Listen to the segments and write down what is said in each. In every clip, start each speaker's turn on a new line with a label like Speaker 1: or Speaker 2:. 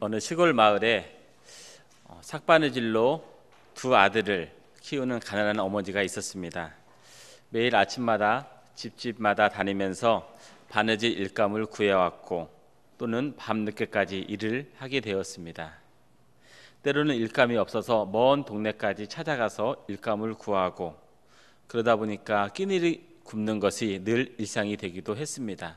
Speaker 1: 어느 시골 마을에 삭바느질로 두 아들을 키우는 가난한 어머니가 있었습니다. 매일 아침마다 집집마다 다니면서 바느질 일감을 구해왔고 또는 밤늦게까지 일을 하게 되었습니다. 때로는 일감이 없어서 먼 동네까지 찾아가서 일감을 구하고 그러다 보니까 끼니를 굽는 것이 늘 일상이 되기도 했습니다.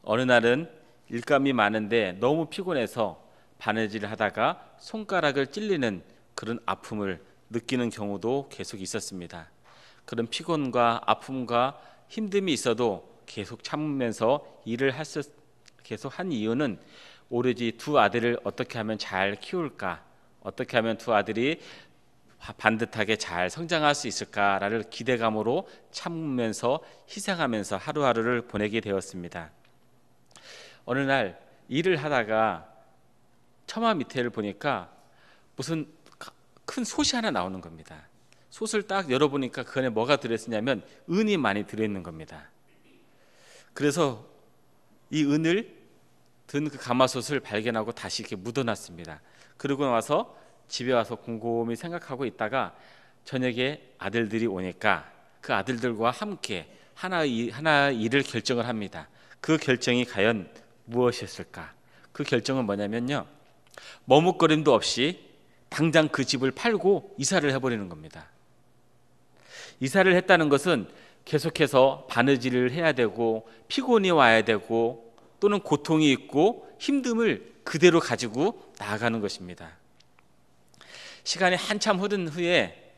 Speaker 1: 어느 날은 일감이 많은데 너무 피곤해서 바느질을 하다가 손가락을 찔리는 그런 아픔을 느끼는 경우도 계속 있었습니다. 그런 피곤과 아픔과 힘듦이 있어도 계속 참으면서 일을 계속 한 이유는 오로지 두 아들을 어떻게 하면 잘 키울까, 어떻게 하면 두 아들이 반듯하게 잘 성장할 수 있을까라는 기대감으로 참으면서 희생하면서 하루하루를 보내게 되었습니다. 어느 날 일을 하다가 처마 밑에를 보니까 무슨 큰 솥이 하나 나오는 겁니다. 솥을 딱 열어보니까 그 안에 뭐가 들어있냐면 은이 많이 들어있는 겁니다. 그래서 이 은을 든 그 가마솥을 발견하고 다시 이렇게 묻어놨습니다. 그러고 나서 집에 와서 곰곰이 생각하고 있다가 저녁에 아들들이 오니까 그 아들들과 함께 하나의 일을 결정을 합니다. 그 결정이 과연 무엇이었을까? 그 결정은 뭐냐면요, 머뭇거림도 없이 당장 그 집을 팔고 이사를 해버리는 겁니다. 이사를 했다는 것은 계속해서 바느질을 해야 되고 피곤이 와야 되고 또는 고통이 있고 힘듦을 그대로 가지고 나아가는 것입니다. 시간이 한참 흐른 후에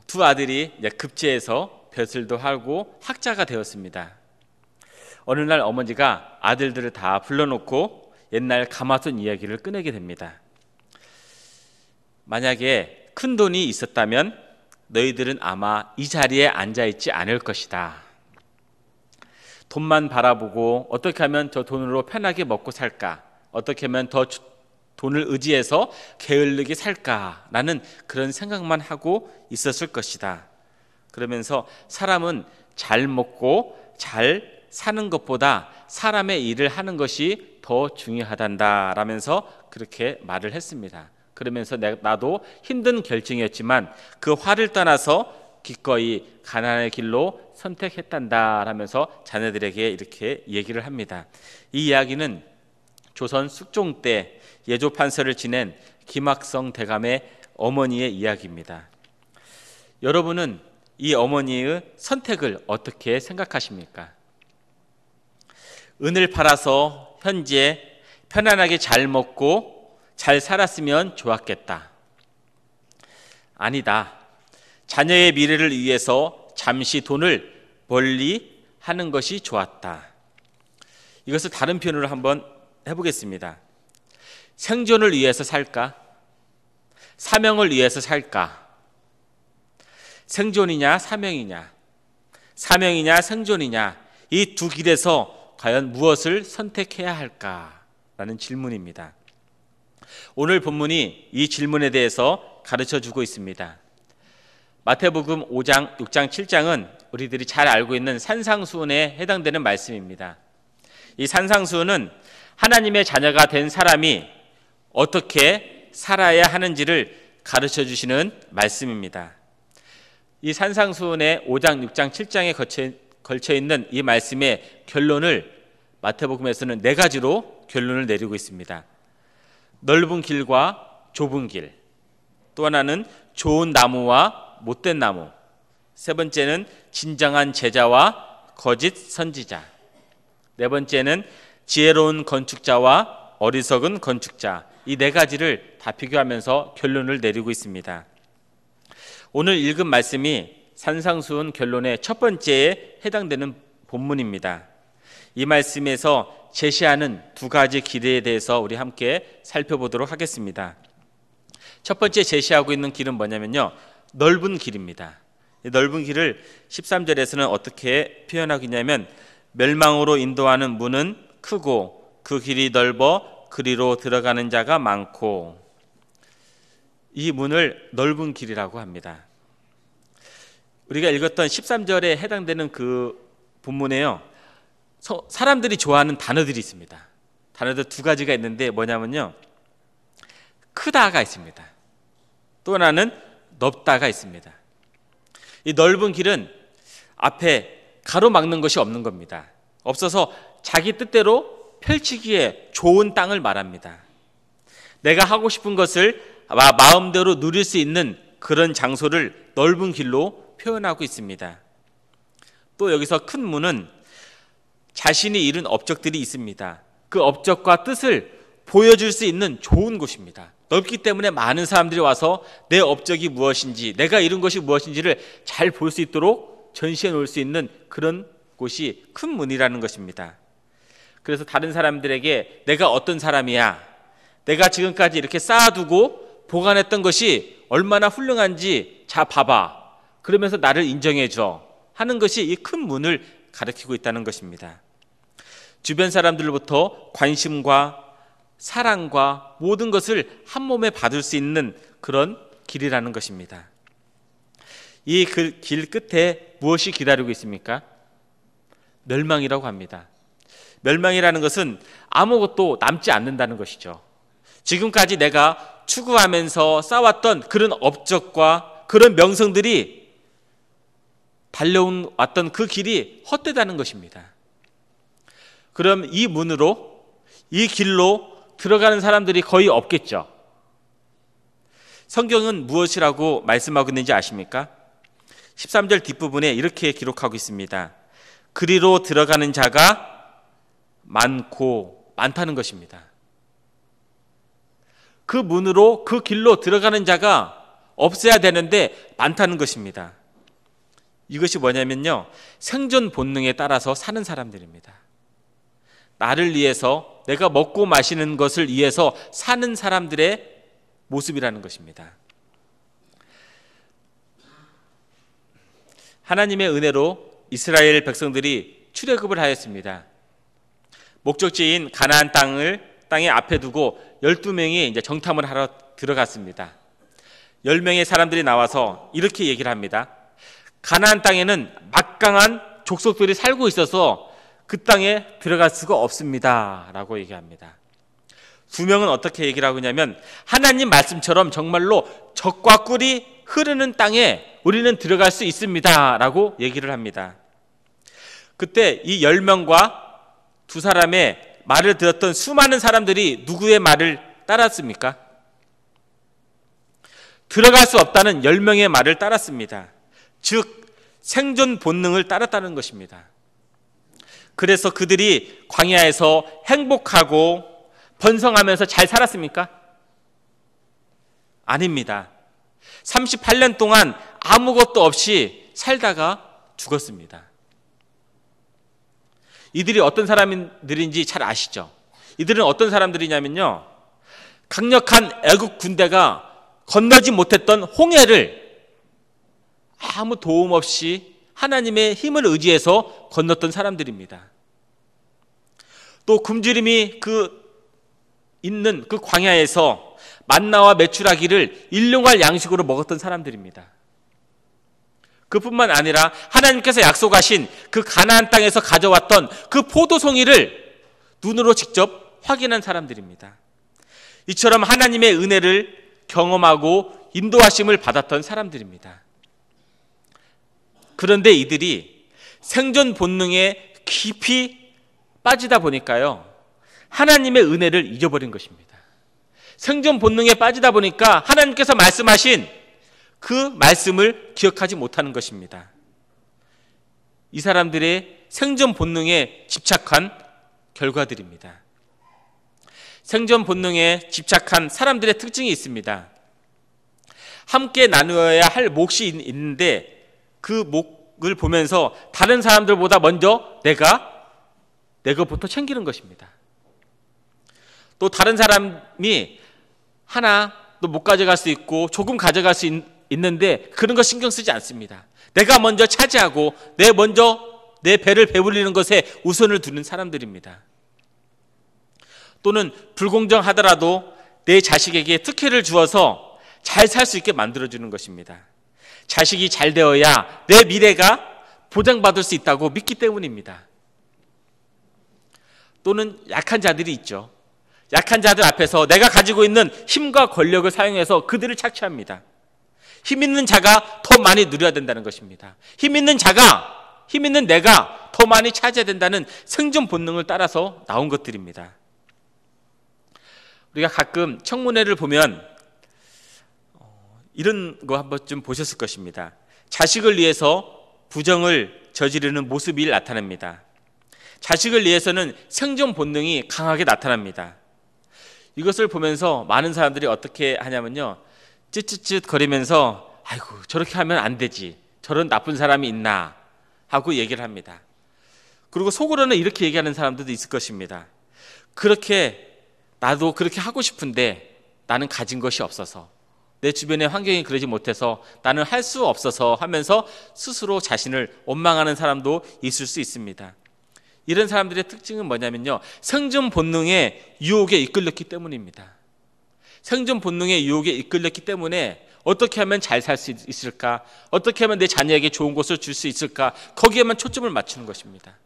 Speaker 1: 두 아들이 급제해서 벼슬도 하고 학자가 되었습니다. 어느 날 어머니가 아들들을 다 불러놓고 옛날 가마솥 이야기를 꺼내게 됩니다. 만약에 큰 돈이 있었다면 너희들은 아마 이 자리에 앉아있지 않을 것이다. 돈만 바라보고 어떻게 하면 저 돈으로 편하게 먹고 살까, 어떻게 하면 더 돈을 의지해서 게을르게 살까라는 그런 생각만 하고 있었을 것이다. 그러면서 사람은 잘 먹고 잘 사는 것보다 사람의 일을 하는 것이 더 중요하단다 라면서 그렇게 말을 했습니다. 그러면서 나도 힘든 결정이었지만 그 화를 떠나서 기꺼이 가난의 길로 선택했단다 라면서 자녀들에게 이렇게 얘기를 합니다. 이 이야기는 조선 숙종 때 예조판서를 지낸 김학성 대감의 어머니의 이야기입니다. 여러분은 이 어머니의 선택을 어떻게 생각하십니까? 은을 팔아서 현재 편안하게 잘 먹고 잘 살았으면 좋았겠다. 아니다. 자녀의 미래를 위해서 잠시 돈을 멀리 하는 것이 좋았다. 이것을 다른 표현으로 한번 해보겠습니다. 생존을 위해서 살까? 사명을 위해서 살까? 생존이냐 사명이냐? 사명이냐 생존이냐? 이 두 길에서 과연 무엇을 선택해야 할까라는 질문입니다. 오늘 본문이 이 질문에 대해서 가르쳐주고 있습니다. 마태복음 5장, 6장, 7장은 우리들이 잘 알고 있는 산상수훈에 해당되는 말씀입니다. 이 산상수훈은 하나님의 자녀가 된 사람이 어떻게 살아야 하는지를 가르쳐 주시는 말씀입니다. 이 산상수훈의 5장, 6장, 7장에 걸쳐 있는 이 말씀의 결론을 마태복음에서는 네 가지로 결론을 내리고 있습니다. 넓은 길과 좁은 길, 또 하나는 좋은 나무와 못된 나무, 세 번째는 진정한 제자와 거짓 선지자, 네 번째는 지혜로운 건축자와 어리석은 건축자, 이 네 가지를 다 비교하면서 결론을 내리고 있습니다. 오늘 읽은 말씀이 산상수훈 결론의 첫 번째에 해당되는 본문입니다. 이 말씀에서 제시하는 두 가지 길에 대해서 우리 함께 살펴보도록 하겠습니다. 첫 번째 제시하고 있는 길은 뭐냐면요, 넓은 길입니다. 이 넓은 길을 13절에서는 어떻게 표현하고 있냐면, 멸망으로 인도하는 문은 크고 그 길이 넓어 그리로 들어가는 자가 많고, 이 문을 넓은 길이라고 합니다. 우리가 읽었던 13절에 해당되는 그 본문에요, 사람들이 좋아하는 단어들이 있습니다. 단어들 두 가지가 있는데 뭐냐면요, 크다가 있습니다. 또 하나는 넓다가 있습니다. 이 넓은 길은 앞에 가로막는 것이 없는 겁니다. 없어서 자기 뜻대로 펼치기에 좋은 땅을 말합니다. 내가 하고 싶은 것을 마음대로 누릴 수 있는 그런 장소를 넓은 길로 표현하고 있습니다. 또 여기서 큰 문은 자신이 이룬 업적들이 있습니다. 그 업적과 뜻을 보여줄 수 있는 좋은 곳입니다. 넓기 때문에 많은 사람들이 와서 내 업적이 무엇인지, 내가 이룬 것이 무엇인지를 잘 볼 수 있도록 전시해 놓을 수 있는 그런 곳이 큰 문이라는 것입니다. 그래서 다른 사람들에게 내가 어떤 사람이야, 내가 지금까지 이렇게 쌓아두고 보관했던 것이 얼마나 훌륭한지 자 봐봐, 그러면서 나를 인정해줘 하는 것이 이 큰 문을 가리키고 있다는 것입니다. 주변 사람들로부터 관심과 사랑과 모든 것을 한 몸에 받을 수 있는 그런 길이라는 것입니다. 이 길 끝에 무엇이 기다리고 있습니까? 멸망이라고 합니다. 멸망이라는 것은 아무것도 남지 않는다는 것이죠. 지금까지 내가 추구하면서 쌓아왔던 그런 업적과 그런 명성들이 달려왔던 그 길이 헛되다는 것입니다. 그럼 이 문으로, 이 길로 들어가는 사람들이 거의 없겠죠. 성경은 무엇이라고 말씀하고 있는지 아십니까? 13절 뒷부분에 이렇게 기록하고 있습니다. 그리로 들어가는 자가 많다는 것입니다. 그 문으로, 그 길로 들어가는 자가 없어야 되는데 많다는 것입니다. 이것이 뭐냐면요, 생존 본능에 따라서 사는 사람들입니다. 나를 위해서, 내가 먹고 마시는 것을 위해서 사는 사람들의 모습이라는 것입니다. 하나님의 은혜로 이스라엘 백성들이 출애굽을 하였습니다. 목적지인 가나안 땅에 앞에 두고 12명이 이제 정탐을 하러 들어갔습니다. 10명의 사람들이 나와서 이렇게 얘기를 합니다. 가나안 땅에는 막강한 족속들이 살고 있어서 그 땅에 들어갈 수가 없습니다 라고 얘기합니다. 2명은 어떻게 얘기를 하고 있냐면, 하나님 말씀처럼 정말로 젖과 꿀이 흐르는 땅에 우리는 들어갈 수 있습니다 라고 얘기를 합니다. 그때 이 10명과 2사람의 말을 들었던 수많은 사람들이 누구의 말을 따랐습니까? 들어갈 수 없다는 10명의 말을 따랐습니다. 즉 생존 본능을 따랐다는 것입니다. 그래서 그들이 광야에서 행복하고 번성하면서 잘 살았습니까? 아닙니다. 38년 동안 아무것도 없이 살다가 죽었습니다. 이들이 어떤 사람들인지 잘 아시죠? 이들은 어떤 사람들이냐면요, 강력한 애국 군대가 건너지 못했던 홍해를 아무 도움 없이 하나님의 힘을 의지해서 건넜던 사람들입니다. 또 굶주림이 있는 그 광야에서 만나와 메추라기를 일용할 양식으로 먹었던 사람들입니다. 그뿐만 아니라 하나님께서 약속하신 그 가나안 땅에서 가져왔던 그 포도송이를 눈으로 직접 확인한 사람들입니다. 이처럼 하나님의 은혜를 경험하고 인도하심을 받았던 사람들입니다. 그런데 이들이 생존 본능에 깊이 빠지다 보니까요, 하나님의 은혜를 잊어버린 것입니다. 생존 본능에 빠지다 보니까 하나님께서 말씀하신 그 말씀을 기억하지 못하는 것입니다. 이 사람들의 생존 본능에 집착한 결과들입니다. 생존 본능에 집착한 사람들의 특징이 있습니다. 함께 나누어야 할 몫이 있는데 그 몫을 보면서 다른 사람들보다 먼저 내가 내 것부터 챙기는 것입니다. 또 다른 사람이 하나도 못 가져갈 수 있고 조금 가져갈 수 있는데 그런 거 신경 쓰지 않습니다. 내가 먼저 차지하고 내 배를 배불리는 것에 우선을 두는 사람들입니다. 또는 불공정하더라도 내 자식에게 특혜를 주어서 잘 살 수 있게 만들어주는 것입니다. 자식이 잘 되어야 내 미래가 보장받을 수 있다고 믿기 때문입니다. 또는 약한 자들이 있죠. 약한 자들 앞에서 내가 가지고 있는 힘과 권력을 사용해서 그들을 착취합니다. 힘 있는 자가 더 많이 누려야 된다는 것입니다. 힘 있는 내가 더 많이 차지해야 된다는 생존 본능을 따라서 나온 것들입니다. 우리가 가끔 청문회를 보면 이런 거 한 번쯤 보셨을 것입니다. 자식을 위해서 부정을 저지르는 모습이 나타납니다. 자식을 위해서는 생존 본능이 강하게 나타납니다. 이것을 보면서 많은 사람들이 어떻게 하냐면요, 쯧쯧쯧 거리면서 아이고 저렇게 하면 안 되지, 저런 나쁜 사람이 있나 하고 얘기를 합니다. 그리고 속으로는 이렇게 얘기하는 사람들도 있을 것입니다. 나도 그렇게 하고 싶은데 나는 가진 것이 없어서, 내 주변의 환경이 그러지 못해서 나는 할 수 없어서 하면서 스스로 자신을 원망하는 사람도 있을 수 있습니다. 이런 사람들의 특징은 뭐냐면요, 생존 본능의 유혹에 이끌렸기 때문입니다. 생존 본능의 유혹에 이끌렸기 때문에 어떻게 하면 잘 살 수 있을까, 어떻게 하면 내 자녀에게 좋은 것을 줄 수 있을까, 거기에만 초점을 맞추는 것입니다.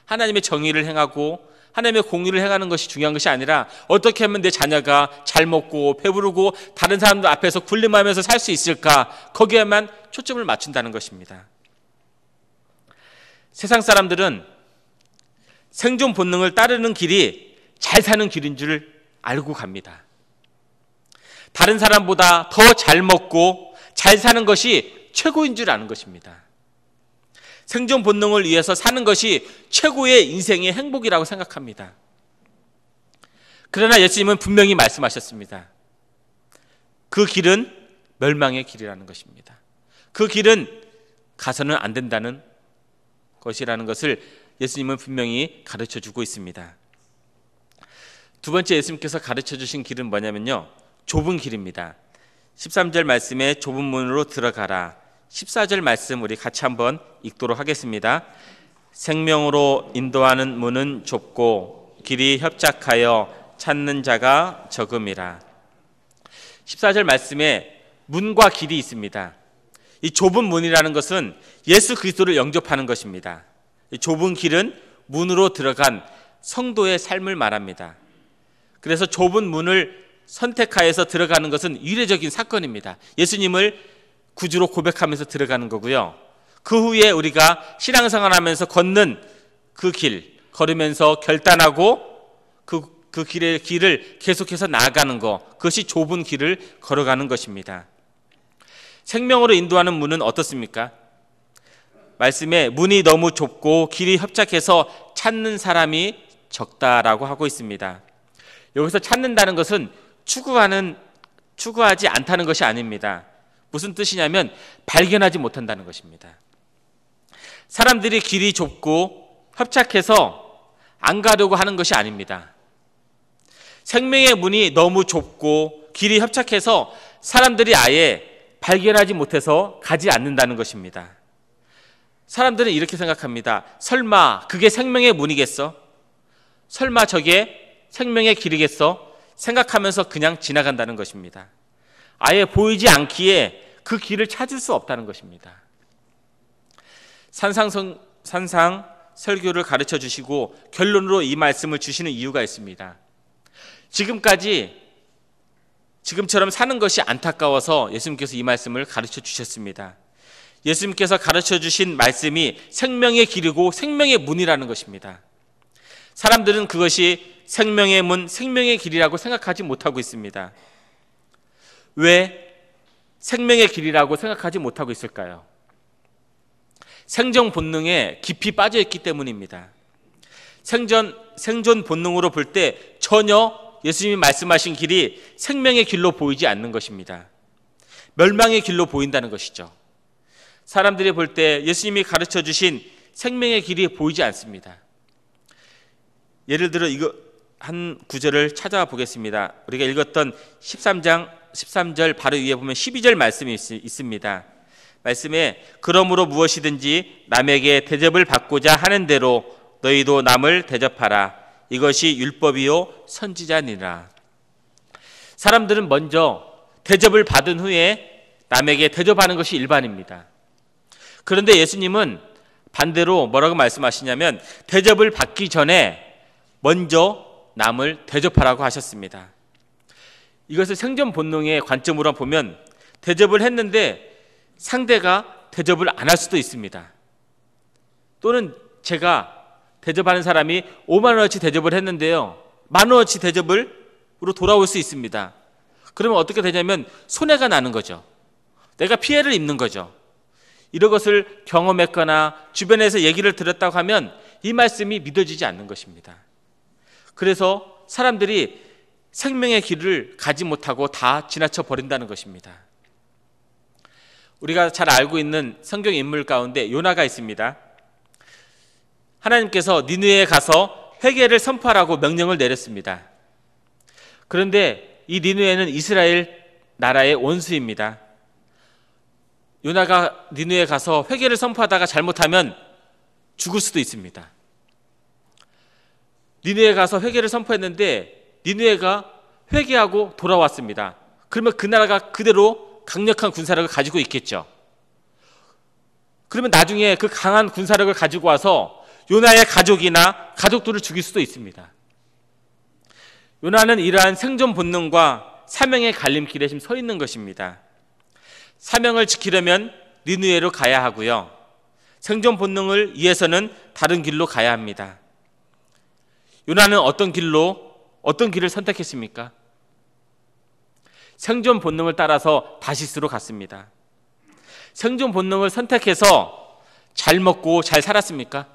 Speaker 1: 하나님의 정의를 행하고 하나님의 공의를 행하는 것이 중요한 것이 아니라 어떻게 하면 내 자녀가 잘 먹고 배부르고 다른 사람들 앞에서 군림하면서 살 수 있을까, 거기에만 초점을 맞춘다는 것입니다. 세상 사람들은 생존 본능을 따르는 길이 잘 사는 길인 줄 알고 갑니다. 다른 사람보다 더 잘 먹고 잘 사는 것이 최고인 줄 아는 것입니다. 생존 본능을 위해서 사는 것이 최고의 인생의 행복이라고 생각합니다. 그러나 예수님은 분명히 말씀하셨습니다. 그 길은 멸망의 길이라는 것입니다. 그 길은 가서는 안 된다는 것이라는 것을 예수님은 분명히 가르쳐주고 있습니다. 두 번째 예수님께서 가르쳐주신 길은 뭐냐면요, 좁은 길입니다. 13절 말씀에 좁은 문으로 들어가라. 14절 말씀 우리 같이 한번 읽도록 하겠습니다. 생명으로 인도하는 문은 좁고 길이 협착하여 찾는 자가 적음이라. 14절 말씀에 문과 길이 있습니다. 이 좁은 문이라는 것은 예수 그리스도를 영접하는 것입니다. 이 좁은 길은 문으로 들어간 성도의 삶을 말합니다. 그래서 좁은 문을 선택하여서 들어가는 것은 이례적인 사건입니다. 예수님을 구주로 고백하면서 들어가는 거고요. 그 후에 우리가 신앙생활하면서 걷는 그 길, 걸으면서 결단하고 그 길을 계속해서 나아가는 것, 그것이 좁은 길을 걸어가는 것입니다. 생명으로 인도하는 문은 어떻습니까? 말씀에 문이 너무 좁고 길이 협착해서 찾는 사람이 적다라고 하고 있습니다. 여기서 찾는다는 것은 추구하지 않다는 것이 아닙니다. 무슨 뜻이냐면 발견하지 못한다는 것입니다. 사람들이 길이 좁고 협착해서 안 가려고 하는 것이 아닙니다. 생명의 문이 너무 좁고 길이 협착해서 사람들이 아예 발견하지 못해서 가지 않는다는 것입니다. 사람들은 이렇게 생각합니다. 설마 그게 생명의 문이겠어? 설마 저게 생명의 길이겠어? 생각하면서 그냥 지나간다는 것입니다. 아예 보이지 않기에 그 길을 찾을 수 없다는 것입니다. 산상 설교를 가르쳐 주시고 결론으로 이 말씀을 주시는 이유가 있습니다. 지금처럼 사는 것이 안타까워서 예수님께서 이 말씀을 가르쳐 주셨습니다. 예수님께서 가르쳐 주신 말씀이 생명의 길이고 생명의 문이라는 것입니다. 사람들은 그것이 생명의 문, 생명의 길이라고 생각하지 못하고 있습니다. 왜 생명의 길이라고 생각하지 못하고 있을까요? 생존 본능에 깊이 빠져 있기 때문입니다. 생존 본능으로 볼 때 전혀 예수님이 말씀하신 길이 생명의 길로 보이지 않는 것입니다. 멸망의 길로 보인다는 것이죠. 사람들이 볼 때 예수님이 가르쳐 주신 생명의 길이 보이지 않습니다. 예를 들어 이거 한 구절을 찾아와 보겠습니다. 우리가 읽었던 13장 13절 바로 위에 보면 12절 말씀이 있습니다. 말씀에 그러므로 무엇이든지 남에게 대접을 받고자 하는 대로 너희도 남을 대접하라. 이것이 율법이요 선지자니라. 사람들은 먼저 대접을 받은 후에 남에게 대접하는 것이 일반입니다. 그런데 예수님은 반대로 뭐라고 말씀하시냐면 대접을 받기 전에 먼저 남을 대접하라고 하셨습니다. 이것을 생존 본능의 관점으로 보면 대접을 했는데 상대가 대접을 안 할 수도 있습니다. 또는 제가 대접하는 사람이 5만 원어치 대접을 했는데요, 10,000원어치 대접으로 돌아올 수 있습니다. 그러면 어떻게 되냐면 손해가 나는 거죠. 내가 피해를 입는 거죠. 이런 것을 경험했거나 주변에서 얘기를 들었다고 하면 이 말씀이 믿어지지 않는 것입니다. 그래서 사람들이 생명의 길을 가지 못하고 다 지나쳐 버린다는 것입니다. 우리가 잘 알고 있는 성경 인물 가운데 요나가 있습니다. 하나님께서 니느웨에 가서 회개를 선포하라고 명령을 내렸습니다. 그런데 이 니느웨는 이스라엘 나라의 원수입니다. 요나가 니느웨에 가서 회개를 선포하다가 잘못하면 죽을 수도 있습니다. 니느웨에 가서 회개를 선포했는데 니느웨가 회개하고 돌아왔습니다. 그러면 그 나라가 그대로 강력한 군사력을 가지고 있겠죠. 그러면 나중에 그 강한 군사력을 가지고 와서 요나의 가족이나 가족들을 죽일 수도 있습니다. 요나는 이러한 생존 본능과 사명의 갈림길에 지금 서 있는 것입니다. 사명을 지키려면 니느웨로 가야 하고요, 생존 본능을 위해서는 다른 길로 가야 합니다. 요나는 어떤 길을 선택했습니까? 생존 본능을 따라서 다시스로 갔습니다. 생존 본능을 선택해서 잘 먹고 잘 살았습니까?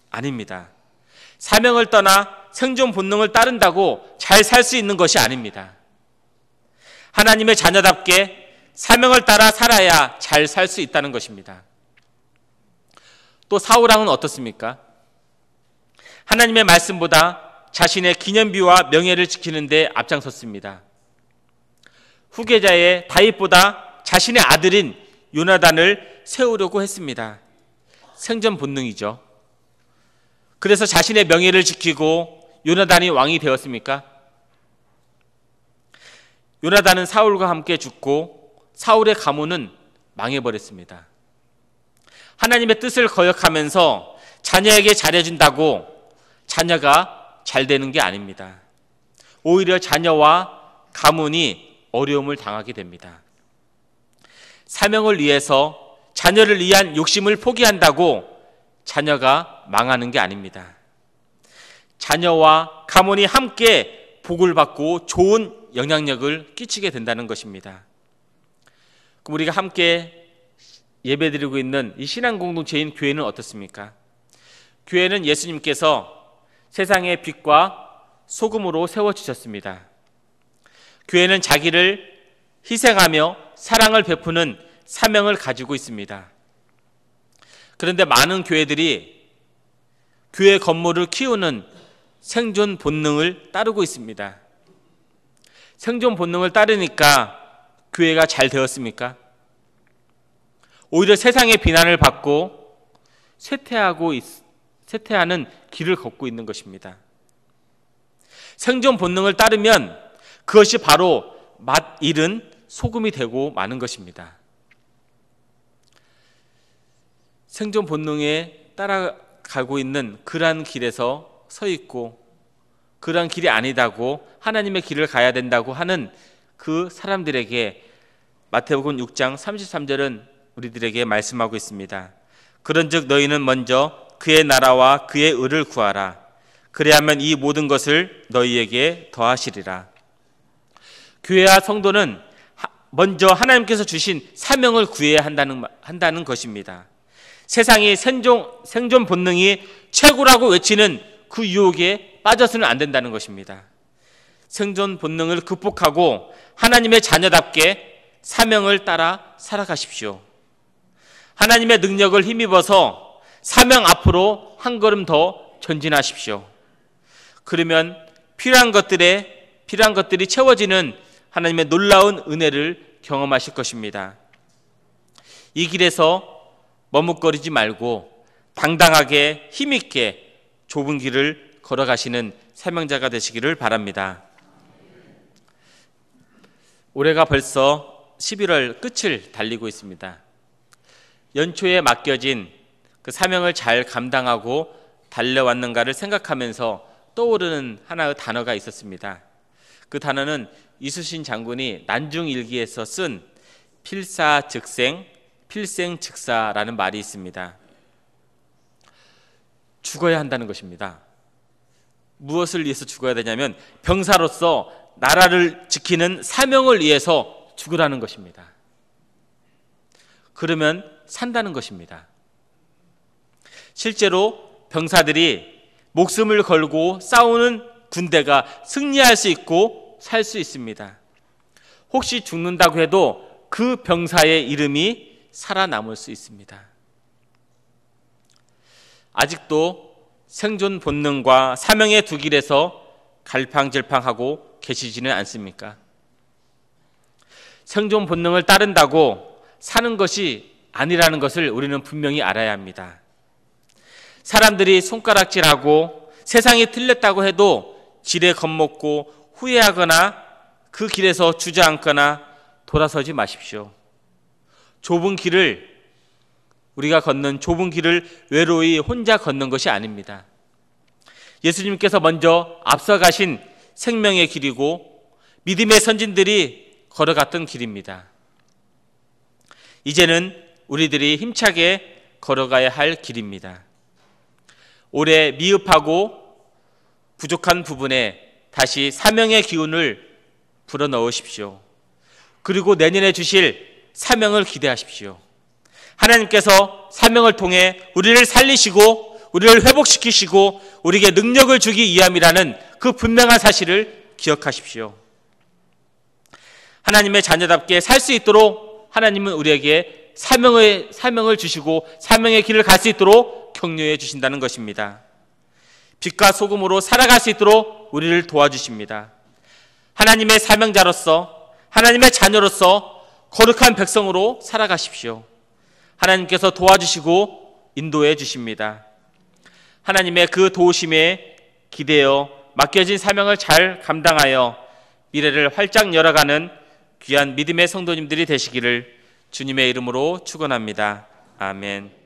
Speaker 1: 아닙니다. 사명을 떠나 생존 본능을 따른다고 잘 살 수 있는 것이 아닙니다. 하나님의 자녀답게 사명을 따라 살아야 잘 살 수 있다는 것입니다. 또 사울왕은 어떻습니까? 하나님의 말씀보다 자신의 기념비와 명예를 지키는 데 앞장섰습니다. 후계자의 다윗보다 자신의 아들인 요나단을 세우려고 했습니다. 생존 본능이죠. 그래서 자신의 명예를 지키고 요나단이 왕이 되었습니까? 요나단은 사울과 함께 죽고 사울의 가문은 망해버렸습니다. 하나님의 뜻을 거역하면서 자녀에게 잘해준다고 자녀가 잘 되는 게 아닙니다. 오히려 자녀와 가문이 어려움을 당하게 됩니다. 사명을 위해서 자녀를 위한 욕심을 포기한다고 자녀가 망하는 게 아닙니다. 자녀와 가문이 함께 복을 받고 좋은 영향력을 끼치게 된다는 것입니다. 그럼 우리가 함께 예배드리고 있는 이 신앙 공동체인 교회는 어떻습니까? 교회는 예수님께서 세상의 빛과 소금으로 세워주셨습니다. 교회는 자기를 희생하며 사랑을 베푸는 사명을 가지고 있습니다. 그런데 많은 교회들이 교회 건물을 키우는 생존 본능을 따르고 있습니다. 생존 본능을 따르니까 교회가 잘 되었습니까? 오히려 세상의 비난을 받고 쇠퇴하는 길을 걷고 있는 것입니다. 생존 본능을 따르면 그것이 바로 맛 잃은 소금이 되고 마는 것입니다. 생존 본능에 따라가고 있는 그러한 길에서 서 있고 그러한 길이 아니다고 하나님의 길을 가야 된다고 하는 그 사람들에게 마태복음 6장 33절은 우리들에게 말씀하고 있습니다. 그런즉 너희는 먼저 그의 나라와 그의 의를 구하라. 그래야면 이 모든 것을 너희에게 더하시리라. 교회와 성도는 먼저 하나님께서 주신 사명을 구해야 한다는 것입니다. 세상이 생존 본능이 최고라고 외치는 그 유혹에 빠져서는 안 된다는 것입니다. 생존 본능을 극복하고 하나님의 자녀답게 사명을 따라 살아가십시오. 하나님의 능력을 힘입어서 사명 앞으로 한 걸음 더 전진하십시오. 그러면 필요한 것들이 채워지는 하나님의 놀라운 은혜를 경험하실 것입니다. 이 길에서 머뭇거리지 말고 당당하게 힘있게 좁은 길을 걸어가시는 사명자가 되시기를 바랍니다. 올해가 벌써 11월 끝을 달리고 있습니다. 연초에 맡겨진 그 사명을 잘 감당하고 달려왔는가를 생각하면서 떠오르는 하나의 단어가 있었습니다. 그 단어는 이순신 장군이 난중일기에서 쓴 필사즉생, 필생즉사라는 말이 있습니다. 죽어야 한다는 것입니다. 무엇을 위해서 죽어야 되냐면 병사로서 나라를 지키는 사명을 위해서 죽으라는 것입니다. 그러면 산다는 것입니다. 실제로 병사들이 목숨을 걸고 싸우는 군대가 승리할 수 있고 살 수 있습니다. 혹시 죽는다고 해도 그 병사의 이름이 살아남을 수 있습니다. 아직도 생존 본능과 사명의 두 길에서 갈팡질팡하고 계시지는 않습니까? 생존 본능을 따른다고 사는 것이 아니라는 것을 우리는 분명히 알아야 합니다. 사람들이 손가락질하고 세상이 틀렸다고 해도 지레 겁먹고 후회하거나 그 길에서 주저앉거나 돌아서지 마십시오. 우리가 걷는 좁은 길을 외로이 혼자 걷는 것이 아닙니다. 예수님께서 먼저 앞서가신 생명의 길이고 믿음의 선진들이 걸어갔던 길입니다. 이제는 우리들이 힘차게 걸어가야 할 길입니다. 올해 미흡하고 부족한 부분에 다시 사명의 기운을 불어넣으십시오. 그리고 내년에 주실 사명을 기대하십시오. 하나님께서 사명을 통해 우리를 살리시고 우리를 회복시키시고 우리에게 능력을 주기 위함이라는 그 분명한 사실을 기억하십시오. 하나님의 자녀답게 살 수 있도록 하나님은 우리에게 사명을 주시고 사명의 길을 갈 수 있도록 격려해 주신다는 것입니다. 빛과 소금으로 살아갈 수 있도록 우리를 도와주십니다. 하나님의 사명자로서 하나님의 자녀로서 거룩한 백성으로 살아가십시오. 하나님께서 도와주시고 인도해 주십니다. 하나님의 그 도우심에 기대어 맡겨진 사명을 잘 감당하여 미래를 활짝 열어가는 귀한 믿음의 성도님들이 되시기를 주님의 이름으로 축원합니다. 아멘.